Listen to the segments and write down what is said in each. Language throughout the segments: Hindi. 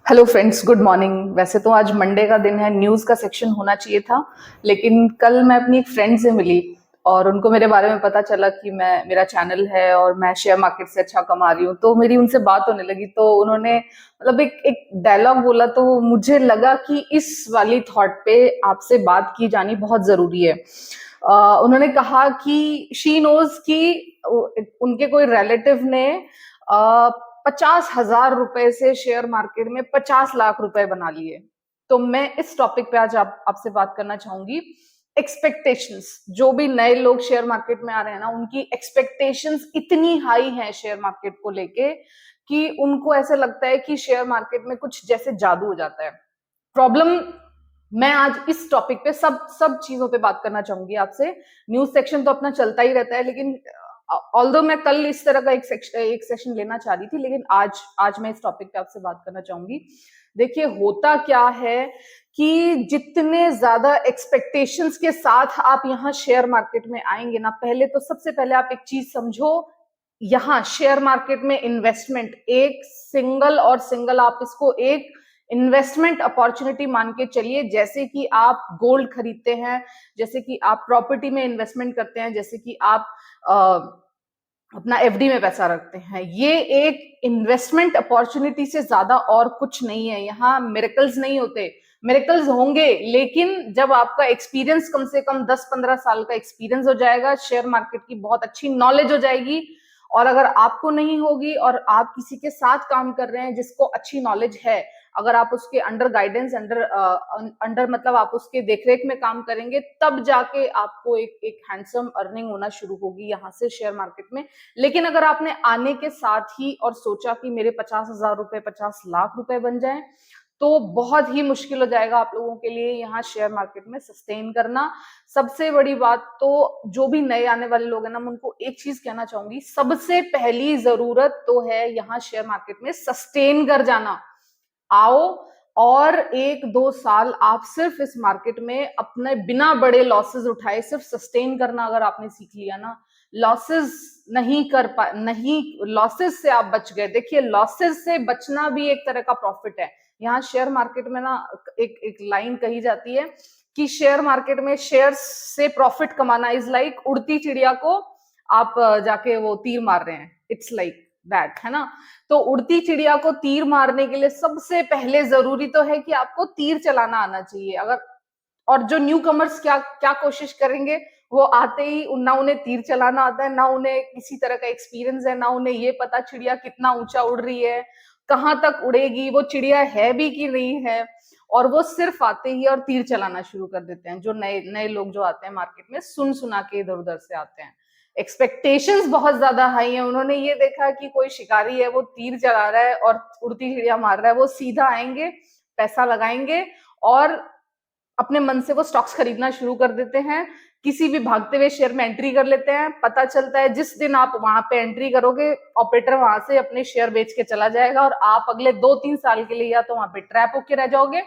Hello friends, good morning. वैसे तो आज मंडे का दिन है, न्यूज़ का सेक्शन होना चाहिए था, लेकिन कल मैं अपनी एक फ्रेंड से मिली और उनको मेरे बारे में पता चला कि मेरा चैनल है और मैं शेयर मार्केट से अच्छा कमा रही हूँ। तो मेरी उनसे बात होने लगी, तो उन्होंने मतलब एक डायलॉग बोला, तो मुझे लगा कि इस वाली थॉट पे आपसे बात की जानी बहुत ज़रूरी है। उन्होंने कहा कि शी नोज कि उनके कोई रिलेटिव ने 50,000 रुपए से शेयर मार्केट में 50 लाख रुपए बना लिए। तो मैं इस टॉपिक पे आज आपसे बात करना चाहूंगी। एक्सपेक्टेशंस, जो भी नए लोग शेयर मार्केट में आ रहे हैं ना, उनकी एक्सपेक्टेशंस इतनी हाई हैं शेयर मार्केट को लेके कि उनको ऐसा लगता है कि शेयर मार्केट में कुछ जैसे जादू हो जाता है। प्रॉब्लम, मैं आज इस टॉपिक पे सब सब चीजों पे बात करना चाहूंगी आपसे। न्यूज सेक्शन तो अपना चलता ही रहता है, लेकिन ऑल्दो मैं कल इस तरह का एक सेशन लेना चाह रही थी, लेकिन आज मैं इस टॉपिक पे आपसे बात करना चाहूंगी। देखिए, होता क्या है कि जितने ज्यादा एक्सपेक्टेशंस के साथ आप यहाँ शेयर मार्केट में आएंगे ना, पहले तो सबसे पहले आप एक चीज समझो। यहाँ शेयर मार्केट में इन्वेस्टमेंट एक सिंगल आप इसको एक इन्वेस्टमेंट अपॉर्चुनिटी मान के चलिए। जैसे कि आप गोल्ड खरीदते हैं, जैसे कि आप प्रॉपर्टी में इन्वेस्टमेंट करते हैं, जैसे कि आप अपना एफडी में पैसा रखते हैं। ये एक इन्वेस्टमेंट अपॉर्चुनिटी से ज्यादा और कुछ नहीं है। यहाँ मिरेकल्स नहीं होते। मिरेकल्स होंगे, लेकिन जब आपका एक्सपीरियंस कम से कम 10-15 साल का एक्सपीरियंस हो जाएगा, शेयर मार्केट की बहुत अच्छी नॉलेज हो जाएगी, और अगर आपको नहीं होगी और आप किसी के साथ काम कर रहे हैं जिसको अच्छी नॉलेज है, अगर आप उसके अंडर गाइडेंस अंडर मतलब आप उसके देखरेख में काम करेंगे, तब जाके आपको एक हैंडसम अर्निंग होना शुरू होगी यहाँ से शेयर मार्केट में। लेकिन अगर आपने आने के साथ ही और सोचा कि मेरे 50,000 रुपए 50 लाख रुपए बन जाएं, तो बहुत ही मुश्किल हो जाएगा आप लोगों के लिए यहाँ शेयर मार्केट में सस्टेन करना। सबसे बड़ी बात, तो जो भी नए आने वाले लोग हैं ना, मैं उनको एक चीज कहना चाहूंगी। सबसे पहली जरूरत तो है यहाँ शेयर मार्केट में सस्टेन कर जाना। आओ और 1-2 साल आप सिर्फ इस मार्केट में अपने बिना बड़े लॉसेस उठाए सिर्फ सस्टेन करना अगर आपने सीख लिया ना, लॉसेस नहीं, लॉसेस से आप बच गए। देखिए, लॉसेस से बचना भी एक तरह का प्रॉफिट है। यहाँ शेयर मार्केट में ना एक लाइन कही जाती है कि शेयर मार्केट में शेयर्स से प्रॉफिट कमाना इज लाइक उड़ती चिड़िया को आप जाके वो तीर मार रहे हैं। इट्स लाइक दैट, है ना। तो उड़ती चिड़िया को तीर मारने के लिए सबसे पहले जरूरी तो है कि आपको तीर चलाना आना चाहिए। अगर और जो न्यू कमर्स क्या क्या कोशिश करेंगे, वो आते ही ना उन्हें तीर चलाना आता है, ना उन्हें किसी तरह का एक्सपीरियंस है, ना उन्हें ये पता चिड़िया कितना ऊंचा उड़ रही है, कहां तक उड़ेगी, वो चिड़िया है भी कि नहीं है। और वो सिर्फ आते ही और तीर चलाना शुरू कर देते हैं। जो नए नए लोग जो आते हैं मार्केट में, सुन सुना के इधर उधर से आते हैं। एक्सपेक्टेशंस बहुत ज्यादा हाई है। उन्होंने ये देखा कि कोई शिकारी है, वो तीर चला रहा है और उड़ती चिड़िया मार रहा है, वो सीधा आएंगे, पैसा लगाएंगे और अपने मन से वो स्टॉक्स खरीदना शुरू कर देते हैं। किसी भी भागते हुए शेयर में एंट्री कर लेते हैं। पता चलता है जिस दिन आप वहां पे एंट्री करोगे, ऑपरेटर वहां से अपने शेयर बेच के चला जाएगा और आप अगले 2-3 साल के लिए या तो वहां पे ट्रैप होके रह जाओगे,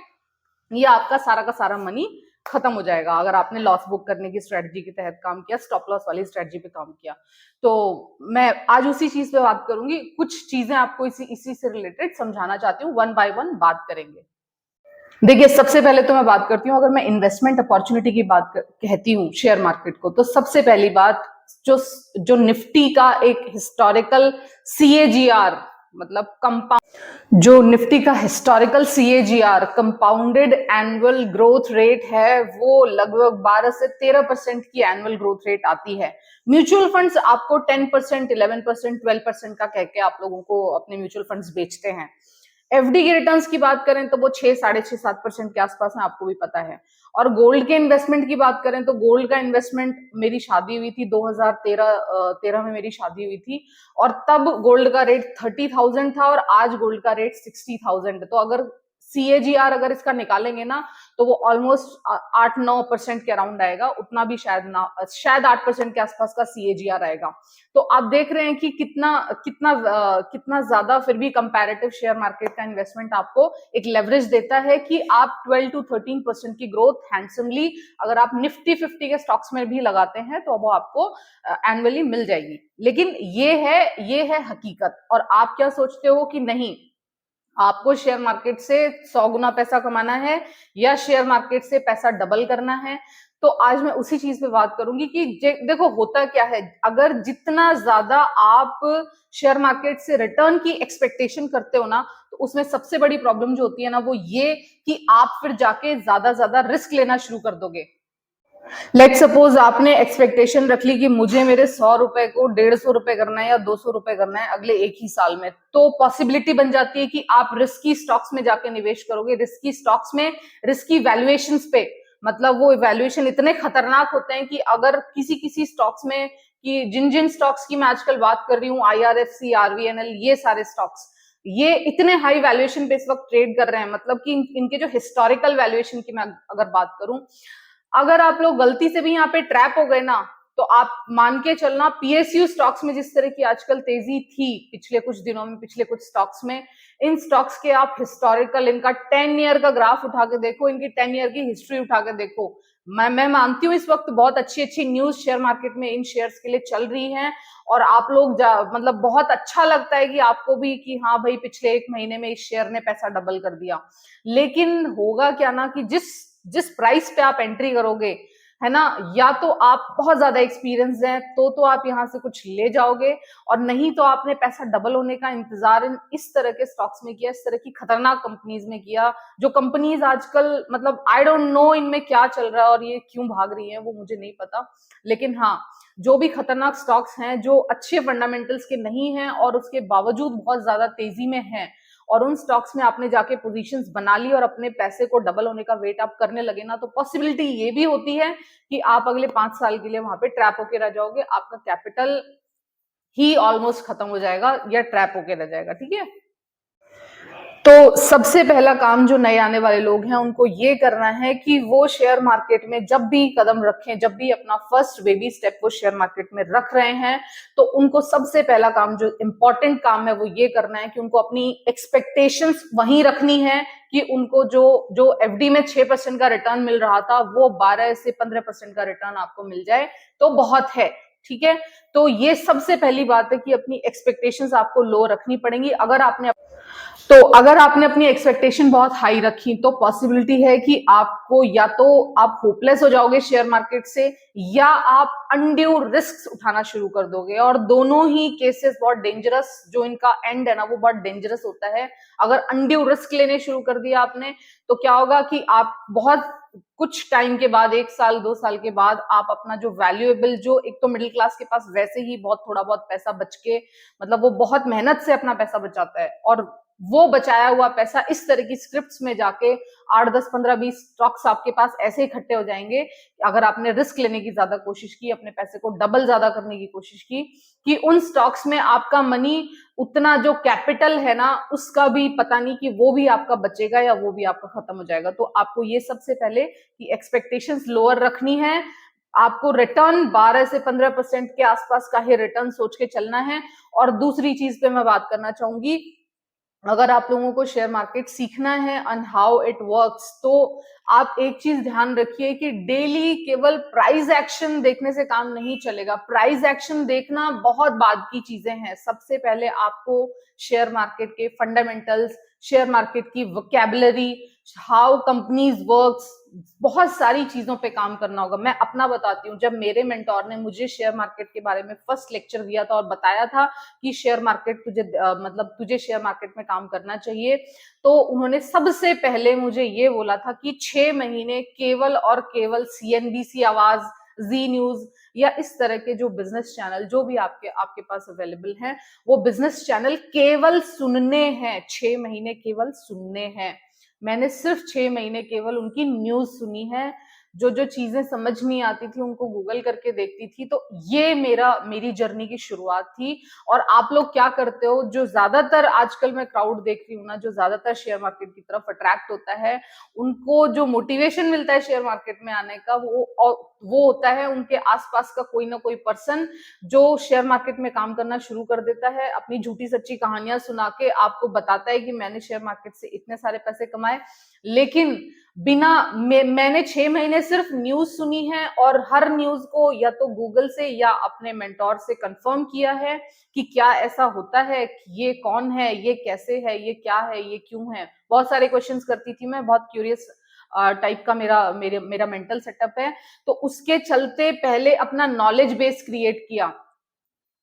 या आपका सारा का सारा मनी खत्म हो जाएगा अगर आपने लॉस बुक करने की स्ट्रेटजी के तहत काम किया, स्टॉप लॉस वाली स्ट्रेटजी पे काम किया। तो मैं आज उसी चीज पे बात करूंगी। कुछ चीजें आपको इसी से रिलेटेड समझाना चाहती हूँ, वन बाय वन बात करेंगे। देखिए, सबसे पहले तो मैं बात करती हूँ, अगर मैं इन्वेस्टमेंट अपॉर्चुनिटी की कहती हूँ शेयर मार्केट को, तो सबसे पहली बात, जो जो निफ्टी का एक हिस्टोरिकल सीएजीआर, मतलब कंपाउंड, जो निफ्टी का historical CAGR compounded annual growth rate है, वो लगभग 12 से 13% की एनुअल ग्रोथ रेट आती है। म्यूचुअल फंड्स आपको 10%, 11%, 12% का कह के आप लोगों को अपने म्यूचुअल फंड्स बेचते हैं। एफडी के रिटर्न्स की बात करें तो वो 6, 6.5, 7% के आसपास है, आपको भी पता है। और गोल्ड के इन्वेस्टमेंट की बात करें तो गोल्ड का इन्वेस्टमेंट, मेरी शादी हुई थी 2013 में, मेरी शादी हुई थी, और तब गोल्ड का रेट 30,000 था और आज गोल्ड का रेट 60,000 है। तो अगर सीएजीआर अगर इसका निकालेंगे ना, तो वो ऑलमोस्ट 8-9% के अराउंड आएगा। उतना भी शायद 8% के आसपास का सीएजीआर आएगा। तो आप देख रहे हैं कि कितना ज्यादा फिर भी कंपैरेटिव शेयर मार्केट का इन्वेस्टमेंट आपको एक लेवरेज देता है कि आप 12-13% की ग्रोथ हैंडसमली, अगर आप निफ्टी 50 के स्टॉक्स में भी लगाते हैं, तो वो आपको एनुअली मिल जाएगी। लेकिन ये है हकीकत। और आप क्या सोचते हो कि नहीं, आपको शेयर मार्केट से 100 गुना पैसा कमाना है या शेयर मार्केट से पैसा डबल करना है। तो आज मैं उसी चीज पे बात करूंगी कि देखो होता क्या है, अगर जितना ज्यादा आप शेयर मार्केट से रिटर्न की एक्सपेक्टेशन करते हो ना, तो उसमें सबसे बड़ी प्रॉब्लम जो होती है ना वो ये कि आप फिर जाके ज्यादा रिस्क लेना शुरू कर दोगे। लेट सपोज आपने एक्सपेक्टेशन रख ली कि मुझे मेरे 100 रुपए को 150 रुपए करना है या 200 रुपए करना है अगले एक ही साल में, तो पॉसिबिलिटी बन जाती है कि आप रिस्की स्टॉक्स में जाके निवेश करोगे। रिस्की स्टॉक्स में रिस्की वैल्यूएशंस पे, मतलब वो वैल्यूएशन इतने खतरनाक होते हैं कि अगर किसी किसी स्टॉक्स में, कि जिन जिन स्टॉक्स की मैं आजकल बात कर रही हूँ, IRFC, RVNL, ये सारे स्टॉक्स ये इतने हाई वैल्यूएशन पे इस वक्त ट्रेड कर रहे हैं, मतलब कि इनके जो हिस्टोरिकल वैल्यूएशन की मैं अगर बात करूं, अगर आप लोग गलती से भी यहाँ पे ट्रैप हो गए ना, तो आप मान के चलना PSU स्टॉक्स में जिस तरह की आजकल तेजी थी पिछले कुछ दिनों में, पिछले कुछ स्टॉक्स में, इन स्टॉक्स के आप हिस्टोरिकल, इनका 10 ईयर का ग्राफ उठा के देखो, इनकी 10 ईयर की हिस्ट्री उठा के देखो। मैं मानती हूँ इस वक्त बहुत अच्छी अच्छी न्यूज शेयर मार्केट में इन शेयर्स के लिए चल रही हैं, और आप लोग मतलब बहुत अच्छा लगता है कि आपको भी कि हाँ भाई पिछले एक महीने में इस शेयर ने पैसा डबल कर दिया। लेकिन होगा क्या ना कि जिस जिस प्राइस पे आप एंट्री करोगे, है ना, या तो आप बहुत ज्यादा एक्सपीरियंस हैं तो आप यहां से कुछ ले जाओगे, और नहीं तो आपने पैसा डबल होने का इंतजार इस तरह के स्टॉक्स में किया, इस तरह की खतरनाक कंपनीज में किया, जो कंपनीज आजकल मतलब आई डोंट नो इनमें क्या चल रहा है और ये क्यों भाग रही है वो मुझे नहीं पता। लेकिन हाँ, जो भी खतरनाक स्टॉक्स हैं जो अच्छे फंडामेंटल्स के नहीं हैं और उसके बावजूद बहुत ज्यादा तेजी में हैं, और उन स्टॉक्स में आपने जाके पोजीशंस बना ली और अपने पैसे को डबल होने का वेट आप करने लगे ना, तो पॉसिबिलिटी ये भी होती है कि आप अगले 5 साल के लिए वहां पे ट्रैप होके रह जाओगे, आपका कैपिटल ही ऑलमोस्ट खत्म हो जाएगा या ट्रैप होके रह जाएगा। ठीक है, तो सबसे पहला काम जो नए आने वाले लोग हैं उनको ये करना है कि वो शेयर मार्केट में जब भी कदम रखें, जब भी अपना फर्स्ट बेबी स्टेप वो शेयर मार्केट में रख रहे हैं, तो उनको सबसे पहला काम जो इंपॉर्टेंट काम है वो ये करना है कि उनको अपनी एक्सपेक्टेशंस वहीं रखनी है कि उनको जो जो FD में 6% का रिटर्न मिल रहा था वो 12 से 15% का रिटर्न आपको मिल जाए तो बहुत है। ठीक है, तो ये सबसे पहली बात है कि अपनी एक्सपेक्टेशंस आपको लो रखनी पड़ेंगी। अगर आपने अपनी एक्सपेक्टेशन बहुत हाई रखी तो पॉसिबिलिटी है कि आपको या तो आप होपलेस हो जाओगे शेयर मार्केट से, या आप अनड्यू रिस्क उठाना शुरू कर दोगे, और दोनों ही केसेस बहुत डेंजरस, जो इनका एंड है ना वो बहुत डेंजरस होता है। अगर अनड्यू रिस्क लेने शुरू कर दिया आपने, तो क्या होगा कि आप बहुत कुछ टाइम के बाद, 1 साल 2 साल के बाद, आप अपना जो वैल्यूएबल, जो एक तो मिडिल क्लास के पास वैसे ही बहुत थोड़ा बहुत पैसा बच के, मतलब वो बहुत मेहनत से अपना पैसा बचाता है, और वो बचाया हुआ पैसा इस तरह की स्क्रिप्ट्स में जाके 8 10 15 20 स्टॉक्स आपके पास ऐसे इकट्ठे हो जाएंगे, अगर आपने रिस्क लेने की ज्यादा कोशिश की, अपने पैसे को डबल ज्यादा करने की कोशिश की, कि उन स्टॉक्स में आपका मनी, उतना जो कैपिटल है ना उसका भी पता नहीं कि वो भी आपका बचेगा या वो भी आपका खत्म हो जाएगा। तो आपको ये सबसे पहले कि एक्सपेक्टेशंस लोअर रखनी है, आपको रिटर्न 12 से 15% के आसपास का ही रिटर्न सोच के चलना है। और दूसरी चीज पे मैं बात करना चाहूंगी, अगर आप लोगों को शेयर मार्केट सीखना है एंड हाउ इट वर्क्स, तो आप एक चीज ध्यान रखिए कि डेली केवल प्राइस एक्शन देखने से काम नहीं चलेगा। प्राइस एक्शन देखना बहुत बाद की चीजें हैं। सबसे पहले आपको शेयर मार्केट के फंडामेंटल्स, शेयर मार्केट की वोकैबुलरी, हाउ कंपनीज वर्क्स, बहुत सारी चीजों पे काम करना होगा। मैं अपना बताती हूँ, जब मेरे मेंटोर ने मुझे शेयर मार्केट के बारे में फर्स्ट लेक्चर दिया था और बताया था कि शेयर मार्केट तुझे मतलब तुझे शेयर मार्केट में काम करना चाहिए, तो उन्होंने सबसे पहले मुझे ये बोला था कि 6 महीने केवल और केवल CNBC आवाज, जी न्यूज या इस तरह के जो बिजनेस चैनल जो भी आपके पास अवेलेबल हैं, वो बिजनेस चैनल केवल सुनने हैं। 6 महीने केवल सुनने हैं। मैंने सिर्फ 6 महीने केवल उनकी न्यूज सुनी है, जो जो चीजें समझ नहीं आती थी उनको गूगल करके देखती थी। तो ये मेरी जर्नी की शुरुआत थी। और आप लोग क्या करते हो, जो ज्यादातर आजकल मैं क्राउड देख रही हूँ ना, जो ज्यादातर शेयर मार्केट की तरफ अट्रैक्ट होता है, उनको जो मोटिवेशन मिलता है शेयर मार्केट में आने का, वो होता है उनके आसपास का कोई ना कोई पर्सन जो शेयर मार्केट में काम करना शुरू कर देता है, अपनी झूठी सच्ची कहानियां सुना के आपको बताता है कि मैंने शेयर मार्केट से इतने सारे पैसे कमाए। लेकिन मैंने 6 महीने सिर्फ न्यूज सुनी है और हर न्यूज को या तो गूगल से या अपने मेंटोर से कंफर्म किया है कि क्या ऐसा होता है, ये कौन है, ये कैसे है, ये क्या है, ये क्यों है। बहुत सारे क्वेश्चंस करती थी मैं, बहुत क्यूरियस टाइप का मेरा मेंटल सेटअप है। तो उसके चलते पहले अपना नॉलेज बेस क्रिएट किया,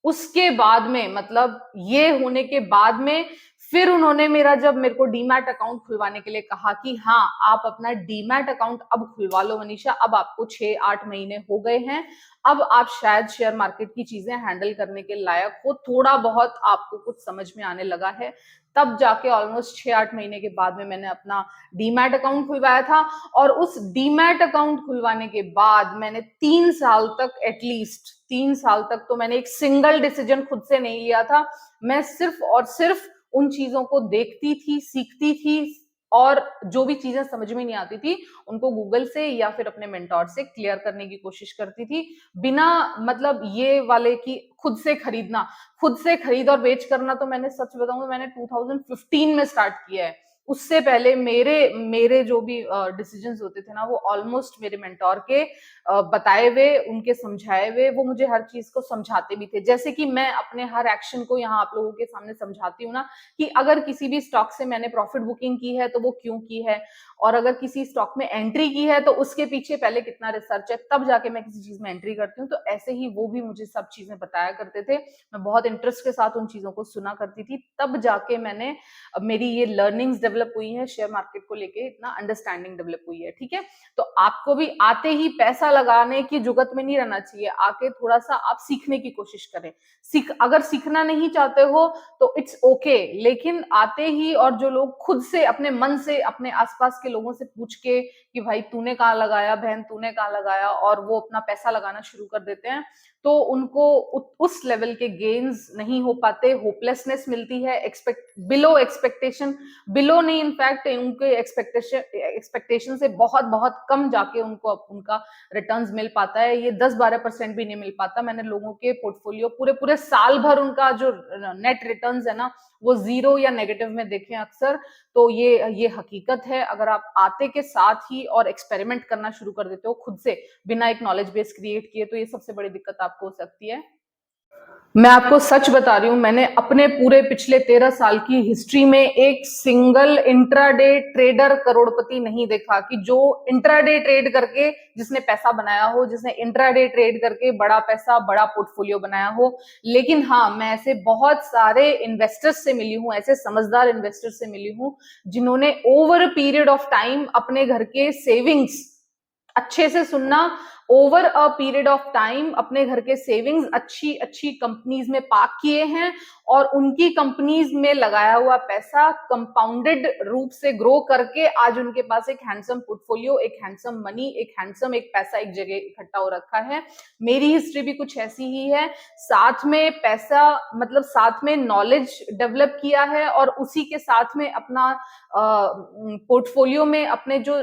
उसके बाद में मतलब ये होने के बाद में फिर उन्होंने जब मेरे को डीमैट अकाउंट खुलवाने के लिए कहा कि हाँ आप अपना डीमैट अकाउंट अब खुलवा लो मनीषा, अब आपको 6-8 महीने हो गए हैं, अब आप शायद शेयर मार्केट की चीजें हैंडल करने के लायक हो, थोड़ा बहुत आपको कुछ समझ में आने लगा है। तब जाके ऑलमोस्ट 6-8 महीने के बाद में मैंने अपना डीमैट अकाउंट खुलवाया था। और उस डीमैट अकाउंट खुलवाने के बाद मैंने 3 साल तक, एटलीस्ट 3 साल तक तो मैंने एक सिंगल डिसीजन खुद से नहीं लिया था। मैं सिर्फ और सिर्फ उन चीजों को देखती थी, सीखती थी, और जो भी चीजें समझ में नहीं आती थी उनको गूगल से या फिर अपने मेंटोर से क्लियर करने की कोशिश करती थी, बिना मतलब ये वाले कि खुद से खरीदना। खुद से खरीद और बेच करना तो मैंने सच बताऊं तो मैंने 2015 में स्टार्ट किया है। उससे पहले मेरे मेरे जो भी डिसीजंस होते थे ना, वो ऑलमोस्ट मेरे मेंटोर के बताए हुए, उनके समझाए हुए, वो मुझे हर चीज को समझाते भी थे। जैसे कि मैं अपने हर एक्शन को यहाँ आप लोगों के सामने समझाती हूँ ना, कि अगर किसी भी स्टॉक से मैंने प्रॉफिट बुकिंग की है तो वो क्यों की है, और अगर किसी स्टॉक में एंट्री की है तो उसके पीछे पहले कितना रिसर्च है, तब जाके मैं किसी चीज में एंट्री करती हूँ। तो ऐसे ही वो भी मुझे सब चीजें बताया करते थे, मैं बहुत इंटरेस्ट के साथ उन चीजों को सुना करती थी। तब जाके मेरी ये लर्निंग्स डेवलप हुई है, शेयर मार्केट को लेके इतना अंडरस्टैंडिंग डेवलप हुई है। ठीक है, तो आपको भी आते ही पैसा लगाने की जुगत में नहीं रहना चाहिए, आके थोड़ा सा आप सीखने की कोशिश करें। अगर सीखना नहीं चाहते हो तो इट्स ओके, लेकिन आते ही, और जो लोग खुद से अपने मन से अपने आसपास के लोगों से पूछ के कि भाई तूने कहाँ लगाया, बहन तूने कहाँ लगाया, और वो अपना पैसा लगाना शुरू कर देते हैं, तो उनको उस लेवल के गेन्स नहीं हो पाते, होपलेसनेस मिलती है, बिलो एक्सपेक्टेशन, बिलो नहीं, इनफैक्ट उनके एक्सपेक्टेशन से बहुत बहुत कम जाके उनको उनका रिटर्न्स मिल पाता है। ये 10-12% भी नहीं मिल पाता। मैंने लोगों के पोर्टफोलियो पूरे पूरे साल भर उनका जो नेट रिटर्न्स है ना, वो जीरो या नेगेटिव में देखे अक्सर। तो ये हकीकत है। अगर आप आते के साथ ही और एक्सपेरिमेंट करना शुरू कर देते हो खुद से, बिना एक नॉलेज बेस क्रिएट किए, तो ये सबसे बड़ी दिक्कत आपको हो सकती है। मैं आपको सच बता रही हूँ, मैंने अपने पूरे पिछले 13 साल की हिस्ट्री में एक सिंगल इंट्राडे ट्रेडर करोड़पति नहीं देखा, कि जो इंट्राडे ट्रेड करके जिसने पैसा बनाया हो, जिसने इंट्राडे ट्रेड करके बड़ा पैसा, बड़ा पोर्टफोलियो बनाया हो। लेकिन हाँ, मैं ऐसे बहुत सारे इन्वेस्टर्स से मिली हूँ, ऐसे समझदार इन्वेस्टर्स से मिली हूँ, जिन्होंने over a period of time अपने घर के सेविंग्स, अच्छे से सुनना, over a period of time अपने घर के सेविंग्स अच्छी अच्छी कंपनीज में पार्क किए हैं, और उनकी कंपनीज में लगाया हुआ पैसा कंपाउंडेड रूप से ग्रो करके आज उनके पास एक हैंडसम पोर्टफोलियो, एक हैंडसम मनी, एक पैसा एक जगह इकट्ठा हो रखा है। मेरी हिस्ट्री भी कुछ ऐसी ही है। साथ में पैसा, मतलब साथ में नॉलेज डेवलप किया है, और उसी के साथ में अपना पोर्टफोलियो में अपने जो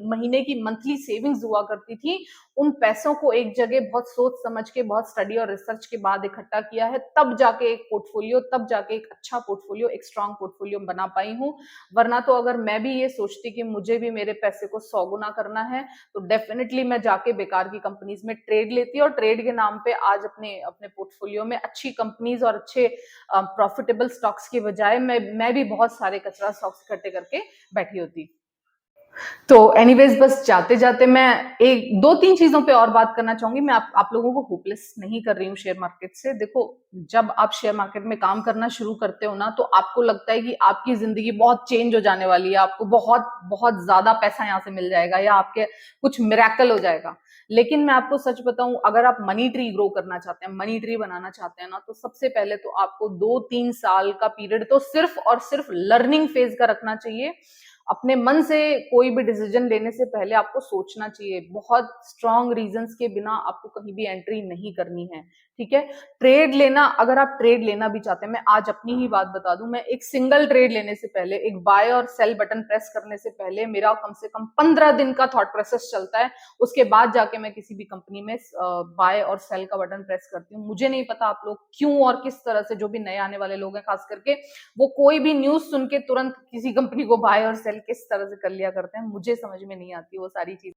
महीने की मंथली सेविंग्स हुआ करती थी, उन पैसों को एक जगह बहुत सोच समझ के, बहुत स्टडी और रिसर्च के बाद इकट्ठा किया है। तब जाके एक पोर्टफोलियो, तब जाके एक अच्छा पोर्टफोलियो, एक स्ट्रांग पोर्टफोलियो बना पाई हूँ। वरना तो अगर मैं भी ये सोचती कि मुझे भी मेरे पैसे को 100 गुना करना है, तो डेफिनेटली मैं जाके बेकार की कंपनीज में ट्रेड लेती, और ट्रेड के नाम पे आज अपने अपने पोर्टफोलियो में अच्छी कंपनीज और अच्छे प्रॉफिटेबल स्टॉक्स की बजाय मैं भी बहुत सारे कचरा स्टॉक्स इकट्ठे करके बैठी होती। तो एनीवेज, बस जाते जाते मैं एक दो तीन चीजों पे और बात करना चाहूंगी। मैं आप लोगों को होपलेस नहीं कर रही हूँ शेयर मार्केट से। देखो, जब आप शेयर मार्केट में काम करना शुरू करते हो ना, तो आपको लगता है कि आपकी जिंदगी बहुत चेंज हो जाने वाली है, आपको बहुत बहुत ज्यादा पैसा यहाँ से मिल जाएगा, या आपके कुछ मिरेकल हो जाएगा। लेकिन मैं आपको सच बताऊं, अगर आप मनी ट्री ग्रो करना चाहते हैं, मनी ट्री बनाना चाहते हैं ना, तो सबसे पहले तो आपको 2-3 साल का पीरियड तो सिर्फ और सिर्फ लर्निंग फेज का रखना चाहिए। अपने मन से कोई भी डिसीजन लेने से पहले आपको सोचना चाहिए। बहुत स्ट्रॉन्ग रीजंस के बिना आपको कहीं भी एंट्री नहीं करनी है। ठीक है, ट्रेड लेना, अगर आप ट्रेड लेना भी चाहते हैं, मैं आज अपनी ही बात बता दूं, मैं एक सिंगल ट्रेड लेने से पहले, एक बाय और सेल बटन प्रेस करने से पहले मेरा कम से कम 15 दिन का थॉट प्रोसेस चलता है। उसके बाद जाके मैं किसी भी कंपनी में बाय और सेल का बटन प्रेस करती हूँ। मुझे नहीं पता आप लोग क्यों और किस तरह से, जो भी नए आने वाले लोग हैं खास करके, वो कोई भी न्यूज सुन के तुरंत किसी कंपनी को बाय और सेल सेल किस तरह से कर लिया करते हैं, मुझे समझ में नहीं आती वो सारी चीज।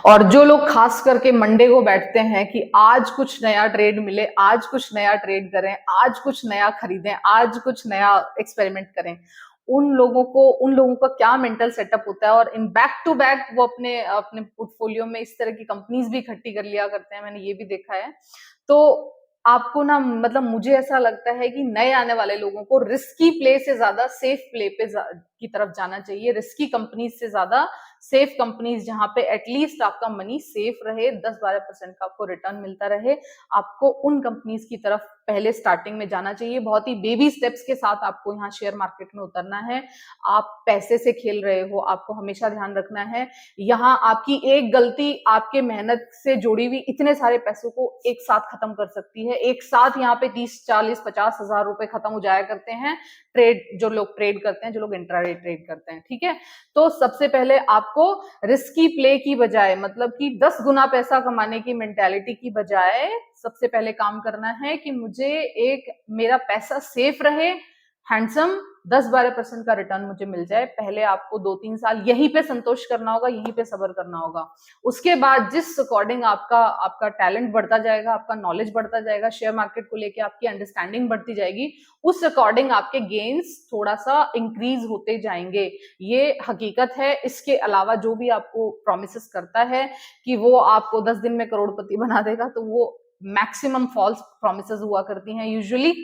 और जो लोग खास करके मंडे को बैठते हैं कि आज कुछ नया ट्रेड मिले, आज कुछ नया ट्रेड करें, आज कुछ नया खरीदें, आज कुछ नया एक्सपेरिमेंट करें, उन लोगों का क्या मेंटल सेटअप होता है। और इन बैक टू बैक वो अपने अपने पोर्टफोलियो में इस तरह की कंपनीज भी इकट्ठी कर लिया करते हैं, मैंने ये भी देखा है। तो आपको ना मतलब मुझे ऐसा लगता है कि नए आने वाले लोगों को रिस्की प्ले से ज्यादा सेफ प्ले पे की तरफ जाना चाहिए। रिस्की कंपनीज से ज्यादा सेफ कंपनीज, जहां पे एटलीस्ट आपका मनी सेफ रहे, 10-12% का आपको रिटर्न मिलता रहे, आपको उन कंपनीज की तरफ पहले स्टार्टिंग में जाना चाहिए। बहुत ही बेबी स्टेप्स के साथ आपको यहाँ शेयर मार्केट में उतरना है। आप पैसे से खेल रहे हो, आपको हमेशा ध्यान रखना है यहाँ आपकी एक गलती आपके मेहनत से जुड़ी हुई इतने सारे पैसों को एक साथ खत्म कर सकती है। एक साथ यहाँ पे 30-40-50 हजार रुपए खत्म हो जाया करते हैं जो लोग ट्रेड करते हैं, जो लोग इंट्राडे ट्रेड करते हैं, ठीक है। तो सबसे पहले आपको रिस्की प्ले की बजाय, मतलब कि 10 गुना पैसा कमाने की मेंटालिटी की बजाय सबसे पहले काम करना है कि मुझे मेरा पैसा सेफ रहे, हैंडसम 10-12% का रिटर्न मुझे मिल जाए। पहले आपको 2-3 साल यहीं पे संतोष करना होगा, यहीं पे सब्र करना होगा। उसके बाद जिस अकॉर्डिंग आपका टैलेंट बढ़ता जाएगा, आपका नॉलेज बढ़ता जाएगा, शेयर मार्केट को लेके आपकी अंडरस्टैंडिंग बढ़ती जाएगी, उस अकॉर्डिंग आपके गेन्स थोड़ा सा इंक्रीज होते जाएंगे। ये हकीकत है। इसके अलावा जो भी आपको प्रोमिसेस करता है कि वो आपको 10 दिन में करोड़पति बना देगा, तो वो मैक्सिमम फॉल्स प्रोमिसेस हुआ करती हैं यूजुअली।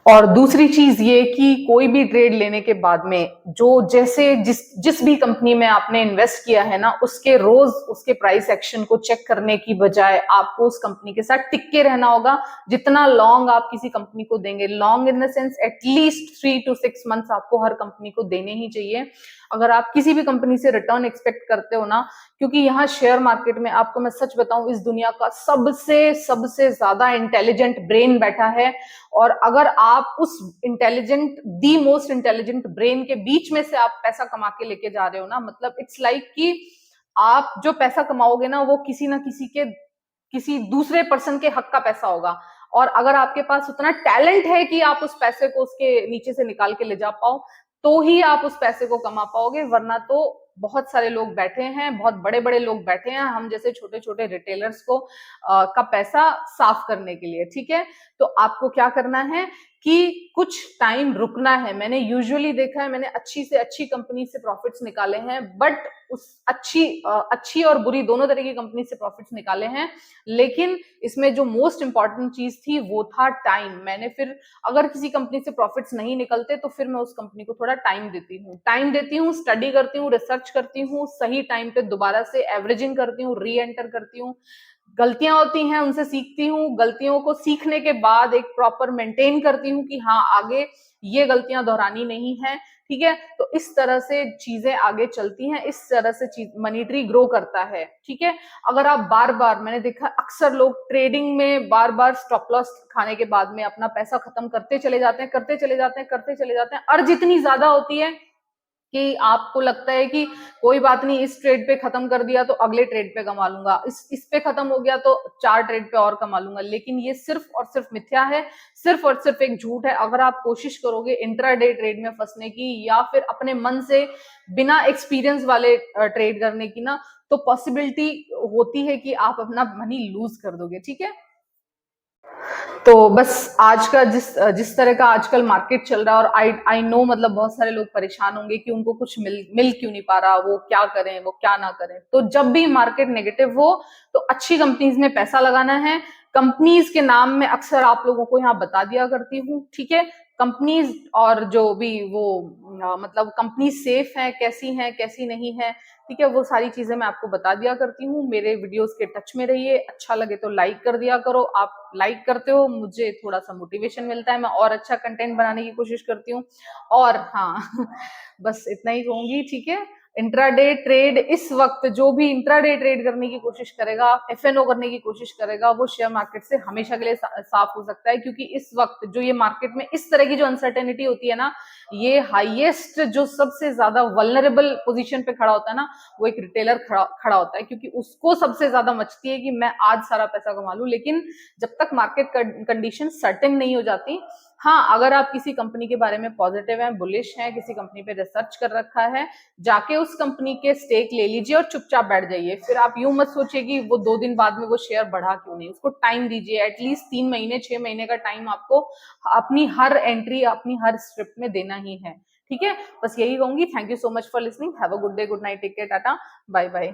और दूसरी चीज ये कि कोई भी ट्रेड लेने के बाद में जो जैसे जिस भी कंपनी में आपने इन्वेस्ट किया है ना, उसके रोज उसके प्राइस एक्शन को चेक करने की बजाय आपको उस कंपनी के साथ टिक के रहना होगा। जितना लॉन्ग आप किसी कंपनी को देंगे, long in the sense at least 3 to 6 months आपको हर कंपनी को देने ही चाहिए अगर आप किसी भी कंपनी से रिटर्न एक्सपेक्ट करते हो ना। क्योंकि यहाँ शेयर मार्केट में आपको मैं सच बताऊं, इस दुनिया का सबसे ज्यादा इंटेलिजेंट ब्रेन बैठा है। और अगर आप उस दी मोस्ट इंटेलिजेंट ब्रेन के बीच में से आप पैसा कमा के लेके जा रहे हो ना, मतलब इट्स लाइक कि आप जो पैसा कमाओगे ना, वो किसी दूसरे पर्सन के हक का पैसा होगा। और अगर आपके पास उतना टैलेंट है कि आप उस पैसे को उसके नीचे से निकाल के ले जा पाओ, तो ही आप उस पैसे को कमा पाओगे। वरना तो बहुत सारे लोग बैठे हैं, बहुत बड़े बड़े लोग बैठे हैं हम जैसे छोटे छोटे रिटेलर्स का पैसा साफ करने के लिए, ठीक है। तो आपको क्या करना है कि कुछ टाइम रुकना है। मैंने यूजुअली देखा है, मैंने अच्छी से अच्छी कंपनी से प्रॉफिट्स निकाले हैं, बट उस अच्छी और बुरी दोनों तरह की कंपनी से प्रॉफिट्स निकाले हैं। लेकिन इसमें जो मोस्ट इंपॉर्टेंट चीज थी वो था टाइम। मैंने फिर अगर किसी कंपनी से प्रॉफिट्स नहीं निकलते तो फिर मैं उस कंपनी को थोड़ा टाइम देती हूँ, स्टडी करती हूँ, रिसर्च करती हूँ, सही टाइम पे दोबारा से एवरेजिंग करती हूँ, री एंटर करती हूँ। गलतियां होती हैं, उनसे सीखती हूँ, गलतियों को सीखने के बाद एक प्रॉपर मेंटेन करती हूँ कि हाँ आगे ये गलतियां दोहरानी नहीं है, ठीक है। तो इस तरह से चीजें आगे चलती हैं, इस तरह से मनी ट्री ग्रो करता है, ठीक है। अगर आप बार बार, मैंने देखा अक्सर लोग ट्रेडिंग में बार बार स्टॉप लॉस खाने के बाद में अपना पैसा खत्म करते चले जाते हैं। अर्ज इतनी ज्यादा होती है कि आपको लगता है कि कोई बात नहीं, इस ट्रेड पे खत्म कर दिया तो अगले ट्रेड पे कमा लूंगा, इस पे खत्म हो गया तो 4 ट्रेड पे और कमा लूंगा। लेकिन ये सिर्फ और सिर्फ मिथ्या है, सिर्फ और सिर्फ एक झूठ है। अगर आप कोशिश करोगे इंट्राडे ट्रेड में फंसने की या फिर अपने मन से बिना एक्सपीरियंस वाले ट्रेड करने की ना, तो पॉसिबिलिटी होती है कि आप अपना मनी लूज कर दोगे, ठीक है। तो बस आज का जिस तरह का आजकल मार्केट चल रहा है, और आई नो मतलब बहुत सारे लोग परेशान होंगे कि उनको कुछ मिल क्यों नहीं पा रहा, वो क्या करें वो क्या ना करें। तो जब भी मार्केट नेगेटिव हो तो अच्छी कंपनीज में पैसा लगाना है। कंपनीज के नाम में अक्सर आप लोगों को यहाँ बता दिया करती हूँ, ठीक है। कंपनीज और जो भी वो मतलब कंपनी सेफ है, कैसी नहीं है, ठीक है, वो सारी चीजें मैं आपको बता दिया करती हूँ। मेरे वीडियोस के टच में रहिए, अच्छा लगे तो लाइक कर दिया करो। आप लाइक करते हो, मुझे थोड़ा सा मोटिवेशन मिलता है, मैं और अच्छा कंटेंट बनाने की कोशिश करती हूँ। और हाँ बस इतना ही कहूंगी, ठीक है। इंट्राडे ट्रेड, इस वक्त जो भी इंट्राडे ट्रेड करने की कोशिश करेगा, एफएनओ करने की कोशिश करेगा, वो शेयर मार्केट से हमेशा के लिए साफ हो सकता है। क्योंकि इस वक्त जो ये मार्केट में इस तरह की जो अनसर्टेनिटी होती है ना, ये हाईएस्ट जो सबसे ज्यादा वल्नरेबल पोजीशन पे खड़ा होता है ना, वो एक रिटेलर खड़ा होता है। क्योंकि उसको सबसे ज्यादा मचती है कि मैं आज सारा पैसा कमा लूं। लेकिन जब तक मार्केट कंडीशन सर्टेन नहीं हो जाती, हाँ, अगर आप किसी कंपनी के बारे में पॉजिटिव हैं, बुलिश हैं, किसी कंपनी पे रिसर्च कर रखा है, जाके उस कंपनी के स्टेक ले लीजिए और चुपचाप बैठ जाइए। फिर आप यूं मत सोचिए कि वो 2 दिन बाद में वो शेयर बढ़ा क्यों नहीं, उसको टाइम दीजिए। एटलीस्ट 3 महीने 6 महीने का टाइम आपको अपनी हर एंट्री, अपनी हर स्क्रिप्ट में देना ही है। ठीक है, बस यही कहूंगी। Thank you so much for listening. Have a good day, good night, take care, tata, bye bye.